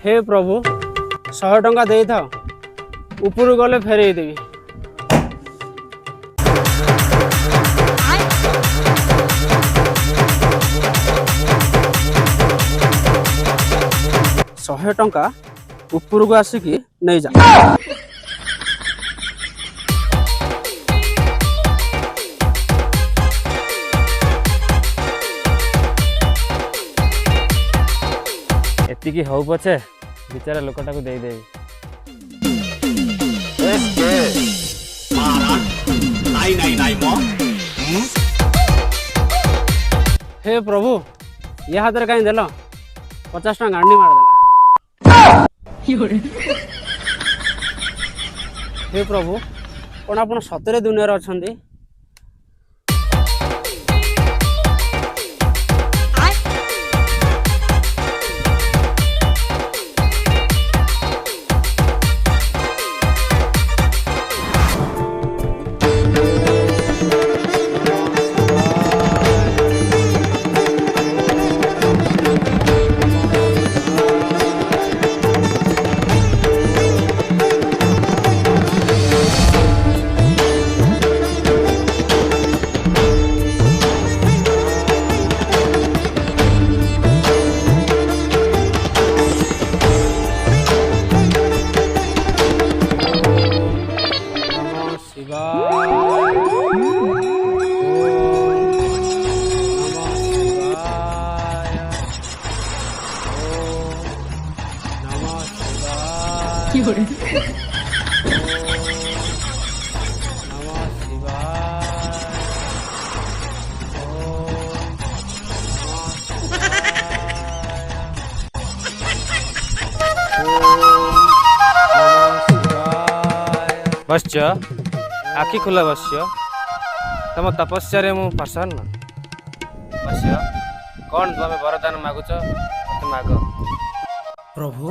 हे प्रभु 100 टंका दे था ऊपर गले फेरे देवी। शहे टंका ऊपर को आसिकी नहीं जा। एतिकी हौ पछे बिचारा लोकटा को दे देवी। हे प्रभु ये हाथ कहीं देल 50 टंका गांडी मारदेला। हे प्रभु कौन आप सतरे दुनिया अच्छा? बस आखि खुला बस तुम तपस्या रे मु प्रसन्न। बस कौन तुम वरदान मागुच मत माग। प्रभु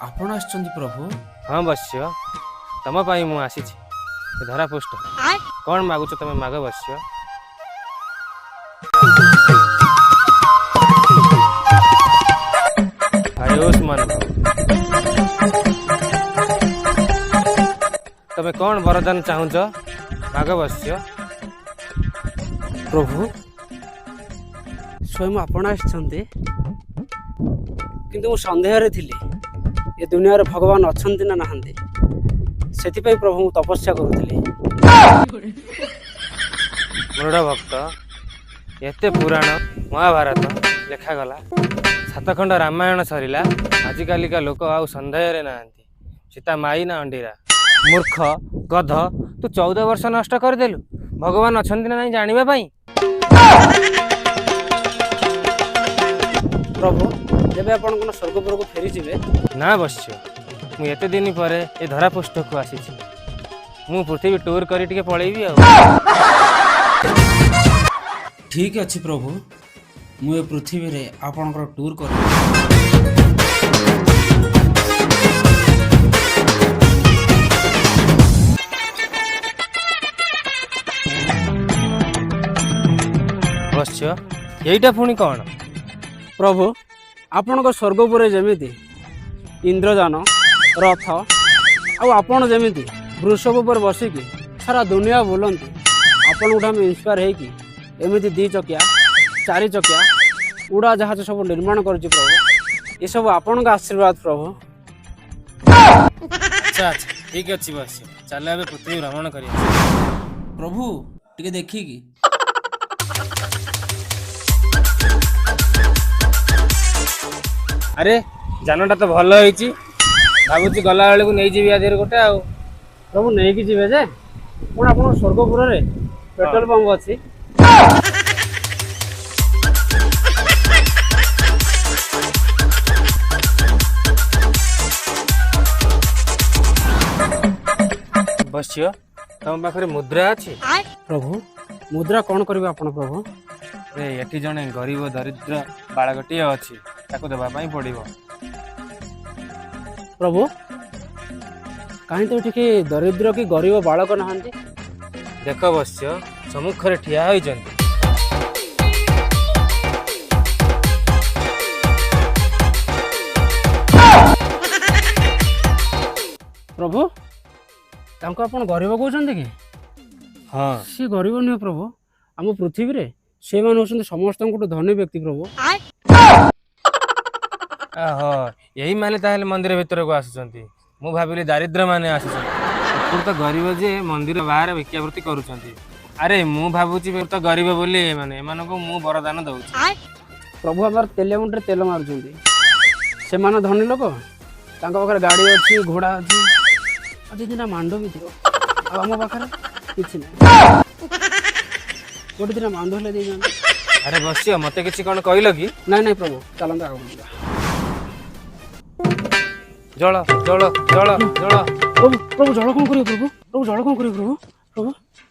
आपण आछंती प्रभु। हाँ बस तुम पाई मु आसी धरा पुष्ट कौन मागुच तुम माग। बस आयुष्मान तमें कौन वरदान चाहूच माग। बस प्रभु स्वयं आपण आछंती किंतु सन्देह थिली ये दुनिया रे भगवान अछंती ना नहांती सेति पई प्रभु तपस्या करूथिली। मूढ़ भक्त एते पुराण महाभारत लेखा गला 7 खंड रामायण सरिला आजिकाली का लोक आउ सन्देह रे नहांती सीता माई ना अंडीरा। मूर्ख गध तू 14 वर्ष नष्ट करदेलु भगवान अछंती ना नहीं जानिबा पाई। प्रभु जब आपण कोन स्वर्गपुर को फेरी जिवे ना बस मु एते दिन पर ए धरा पृष्ठ को आसी मु पृथ्वी टूर करी टिके पळेबी आ। ठीक अछि प्रभु मु ए पृथ्वी रे आपण को टूर कर। बस यहीटा पुणी कौन प्रभु आपण को स्वर्गपुर जमीती इंद्रजान रथ आपण जमीती वृषभ पर बसिकी सारा दुनिया बुलंती आपण उठा में इंस्पायर है एमती 2 चकिया 4 चकिया उड़ा जहाज सब निर्माण कर प्रभु ये सब आपण का आशीर्वाद प्रभु। अच्छा अच्छा ठीक अच्छी बस चल अब पृथ्वी भ्रमण करिया। प्रभु टिके देखिकी अरे जानटा तो भल होईची भाबुची गला बेले को नहीं जीवी आधेर गोटे आ प्रभु नहीं कि जीवे जे कौन आपण स्वर्गपुर रे पेट्रोल पंप अछि। बस तुम पाखे मुद्रा अच्छी। प्रभु मुद्रा कौन करिवे आपण प्रभु? ये जड़े गरीब दरिद्र बालकटी अच्छी ताको देवाई पड़ो। प्रभु कहीं तो टिके दरिद्र कि गरीब बालक नहांती देख बस्य सम्मुखें ठिया होइछन्ति। ପ୍ରଭୁ ତାଙ୍କୁ ଆପଣ ଗରିବ କହୁଛନ୍ତି କି? ହଁ ସେ ଗରିବ ନୁହେଁ ପ୍ରଭୁ, ଆମ ପୃଥିବୀରେ ସେମାନେ ହେଉଛନ୍ତି ସମସ୍ତଙ୍କଠୁ ଧନୀ ବ୍ୟକ୍ତି ପ୍ରଭୁ। ଓହୋ, ଏଇ ମାନେ ତାହେଲେ ମନ୍ଦିର ଭିତରକୁ ଆସୁଛନ୍ତି। ମୁଁ ଭାବିଲି ଦାରିଦ୍ର ମାନେ ଆସୁଛନ୍ତି। ଏପଟେ ତ ଗରିବ ଯେ ମନ୍ଦିର ବାହାରେ ଭିକ୍ଷାବୃତ୍ତି କରୁଛନ୍ତି। ଆରେ ମୁଁ ଭାବୁଛି ତ ଗରିବ ବୋଲି ଏମାନଙ୍କୁ ମୁଁ ବରଦାନ ଦଉଛି। ପ୍ରଭୁ ଆମର ତେଲ ମୁଣ୍ଡରେ ତେଲ ମାରୁଛନ୍ତି। ସେମାନେ ଧନୀ ଲୋକ, ତାଙ୍କ ପାଖରେ ଗାଡ଼ି ଅଛି, ଘୋଡ଼ା ଅଛି, ଆଉ ଦି ଦିନ ମାଣ୍ଡ ବି ଥିବ। ଆଉ ଆମ ପାଖରେ କିଛି ନାହିଁ। ଗୋଟେ ଦିନ ମାଣ୍ଡ ହେଲେ ଦେଇଯାଆନ୍ତି। ଆରେ ବସିଅ, ମତେ କିଛି କଣ କହିଲ କି? ନାଇଁ ନାଇଁ ପ୍ରଭୁ, ଚାଲନ୍ତୁ ଆଗକୁ ଯିବା। ଜଳ ଜଳ ଜଳ ଜଳ। ପ୍ରଭୁ ପ୍ରଭୁ ଜଳ କଣ କରିବ ପ୍ରଭୁ? ପ୍ରଭୁ ଜଳ କଣ କରିବ ପ୍ରଭୁ?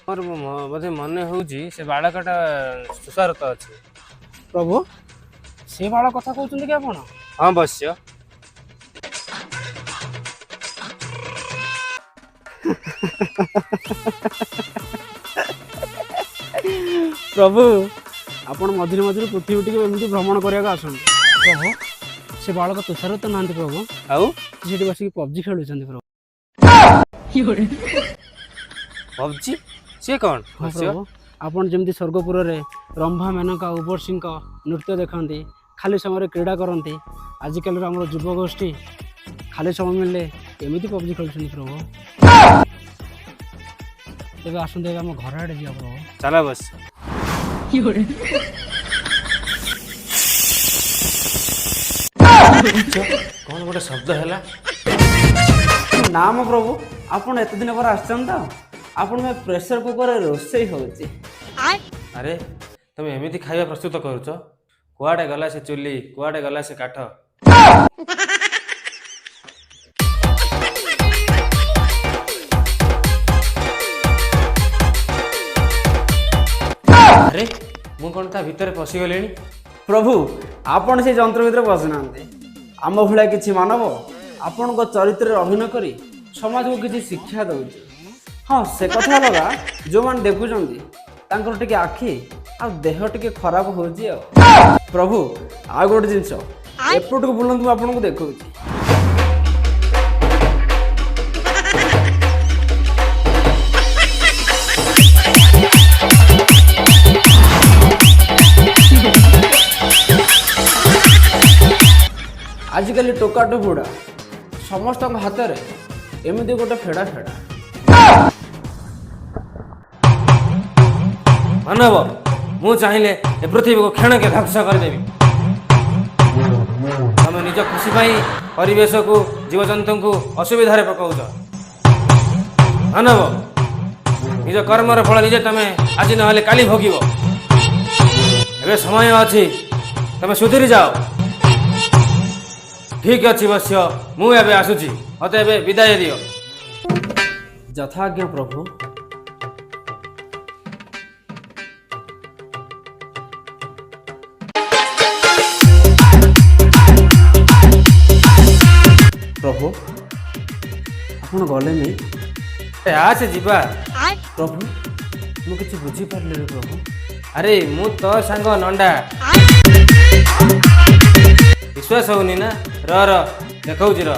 ପ୍ରଭୁ ମୋର ବୋଧେ ମନେ ହଉଛି ସେ ବାଳକଟା ସୁସ୍ୱାରତ ଅଛି। ପ୍ରଭୁ ସେ ବାଳ କଥା କହୁଛନ୍ତି କି ଆପଣ? ହଁ ବସ୍ୟ। ପ୍ରଭୁ ଆପଣ ମଝିରେ ମଝିରେ ପୃଥିବୀ ଟିକେ ଏମିତି ଭ୍ରମଣ କରିବାକୁ ଆସନ୍ତୁ। ପ୍ରଭୁ ସେ ବାଳକ ତୁଷାରତ ନାହାନ୍ତି ପ୍ରଭୁ, ଆଉ ସେଠି ବସିକି ପବଜି ଖେଳୁଛନ୍ତି ପ୍ରଭୁ। ପବଜି? ସିଏ କଣ? ହଁ ପ୍ରଭୁ, ଆପଣ ଯେମିତି ସ୍ୱର୍ଗପୁରରେ ରମ୍ଭା, ମେନକା, ଉର୍ବଶୀଙ୍କ ନୃତ୍ୟ ଦେଖନ୍ତି, ଖାଲି ସମୟରେ କ୍ରୀଡ଼ା କରନ୍ତି, ଆଜିକାଲିର ଆମର ଯୁବଗୋଷ୍ଠୀ ଖାଲି ସମୟ ମିଳିଲେ ଏମିତି ପବଜି ଖେଳୁଛନ୍ତି ପ୍ରଭୁ। ତେବେ ଆସନ୍ତୁ ଏବେ ଆମ ଘର ଆଡ଼େ ଯିବା ପ୍ରଭୁ। ଚାଲ ବସ। କଣ ଗୋଟେ ଶବ୍ଦ ହେଲା? ନା ମ ପ୍ରଭୁ, ଆପଣ ଏତେ ଦିନ ପରେ ଆସିଛନ୍ତି ତ, ଆପଣ ପ୍ରେସର କୁକରରେ ରୋଷେଇ ହଉଛି। ଆରେ ତମେ ଏମିତି ଖାଇବା ପ୍ରସ୍ତୁତ କରୁଛ? କୁଆଡ଼େ ଗଲା ସେ ଚୁଲି, କୁଆଡ଼େ ଗଲା ସେ କାଠ? ଆରେ ମୁଁ କଣ ତା ଭିତରେ ପଶିଗଲିଣି? ପ୍ରଭୁ ଆପଣ ସେ ଯନ୍ତ୍ର ଭିତରେ ପଶିନାହାନ୍ତି। ଆମ ଭଳିଆ କିଛି ମାନବ ଆପଣଙ୍କ ଚରିତ୍ରରେ ଅଭିନୟ କରି ସମାଜକୁ କିଛି ଶିକ୍ଷା ଦେଉଛି। ହଁ ସେ କଥା ଅଲଗା, ଯେଉଁମାନେ ଦେଖୁଛନ୍ତି ତାଙ୍କର ଟିକେ ଆଖି ଆଉ ଦେହ ଟିକେ ଖରାପ ହେଉଛି ଆଉ। ପ୍ରଭୁ ଆଉ ଗୋଟେ ଜିନିଷ, ଏପଟକୁ ବୁଲନ୍ତୁ, ମୁଁ ଆପଣଙ୍କୁ ଦେଖାଉଛି। ଆଜିକାଲି ଟୋକା ଟୋପୁଡ଼ା ସମସ୍ତଙ୍କ ହାତରେ ଏମିତି ଗୋଟେ ଫେଡ଼ା ଫେଡ଼ା। ମାନବ, ମୁଁ ଚାହିଁଲେ ଏ ପୃଥିବୀକୁ କ୍ଷଣକେ ଧ୍ୱଂସ କରିଦେବି। ତମେ ନିଜ ଖୁସି ପାଇଁ ପରିବେଶକୁ, ଜୀବଜନ୍ତୁଙ୍କୁ ଅସୁବିଧାରେ ପକାଉଛ। ମାନବ, ନିଜ କର୍ମର ଫଳ ନିଜେ ତମେ ଆଜି ନହେଲେ କାଲି ଭୋଗିବ। ଏବେ ସମୟ ଅଛି, ତମେ ସୁଧୁରି ଯାଅ। ଠିକ ଅଛି ବସ୍ୟ, ମୁଁ ଏବେ ଆସୁଛି, ମତେ ଏବେ ବିଦାୟ ଦିଅ। ଯଥାଜ୍ଞା ପ୍ରଭୁ। ପ୍ରଭୁ ଆପଣ ଗଲେନି? ଆସେ ଯିବା। ପ୍ରଭୁ ମୁଁ କିଛି ବୁଝିପାରିଲିନି ପ୍ରଭୁ। ଆରେ ମୁଁ ତ ସାଙ୍ଗ ନଣ୍ଡା। ବିଶ୍ୱାସ ହଉନି ନା? ର ଦେଖଉଛି ର।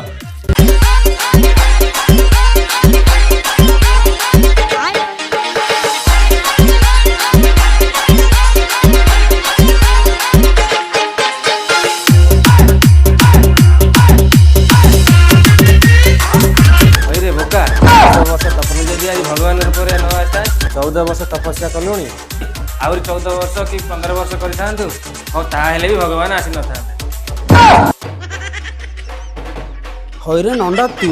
ବୋକା, 14 ବର୍ଷ ତପନ ଯଦି ଆଜି ଭଗବାନ ରୂପରେ ନ ଆସିଥାଏ, 14 ବର୍ଷ ତପସ୍ୟା କଲୁଣି, ଆହୁରି 14 ବର୍ଷ କି 15 ବର୍ଷ କରିଥାନ୍ତୁ, ଆଉ ତାହେଲେ ବି ଭଗବାନ ଆସିନଥାନ୍ତେ। ହଇରେ ନଣ୍ଡା ତୁ